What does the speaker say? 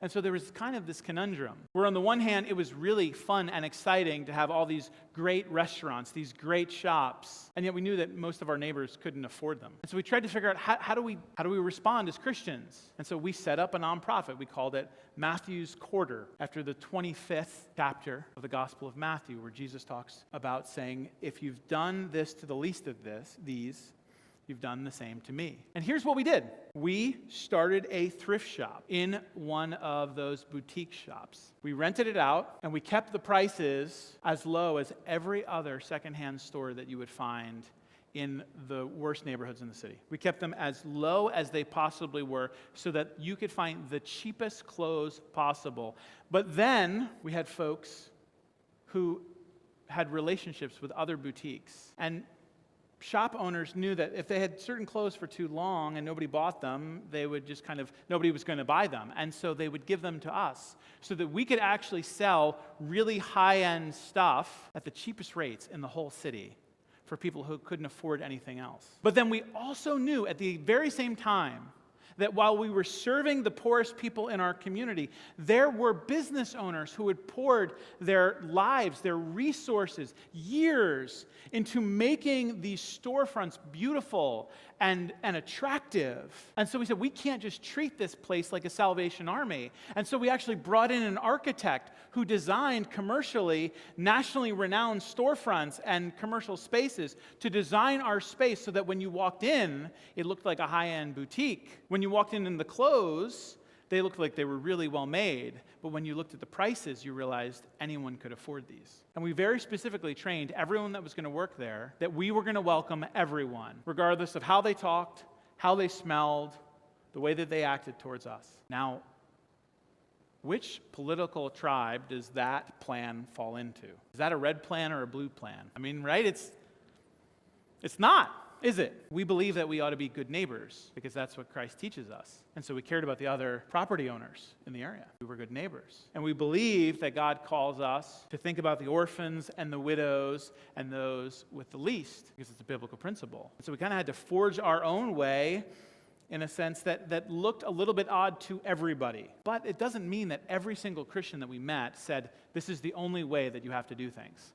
And so there was kind of this conundrum where on the one hand, it was really fun and exciting to have all these great restaurants, these great shops, and yet we knew that most of our neighbors couldn't afford them. And so we tried to figure out how do we respond as Christians? And so we set up a nonprofit. We called it Matthew's Quarter, after the 25th chapter of the Gospel of Matthew, where Jesus talks about saying, if you've done this to the least of these, you've done the same to me. And here's what we did. We started a thrift shop in one of those boutique shops. We rented it out, and we kept the prices as low as every other secondhand store that you would find in the worst neighborhoods in the city. We kept them as low as they possibly were so that you could find the cheapest clothes possible. But then we had folks who had relationships with other boutiques, and shop owners knew that if they had certain clothes for too long and nobody bought them, they would just nobody was going to buy them. And so they would give them to us so that we could actually sell really high-end stuff at the cheapest rates in the whole city for people who couldn't afford anything else. But then we also knew at the very same time that while we were serving the poorest people in our community, there were business owners who had poured their lives, their resources, years into making these storefronts beautiful and attractive. And so we said, we can't just treat this place like a Salvation Army. And so we actually brought in an architect who designed commercially, nationally renowned storefronts and commercial spaces to design our space so that when you walked in, it looked like a high-end boutique. When you walked in the clothes, they looked like they were really well made. But when you looked at the prices, you realized anyone could afford these. And we very specifically trained everyone that was going to work there that we were going to welcome everyone, regardless of how they talked, how they smelled, the way that they acted towards us. Now, which political tribe does that plan fall into? Is that a red plan or a blue plan? I mean, right? It's not, is it? We believe that we ought to be good neighbors because that's what Christ teaches us. And so we cared about the other property owners in the area. We were good neighbors. And we believe that God calls us to think about the orphans and the widows and those with the least because it's a biblical principle. And so we kind of had to forge our own way in a sense that looked a little bit odd to everybody. But it doesn't mean that every single Christian that we met said, this is the only way that you have to do things.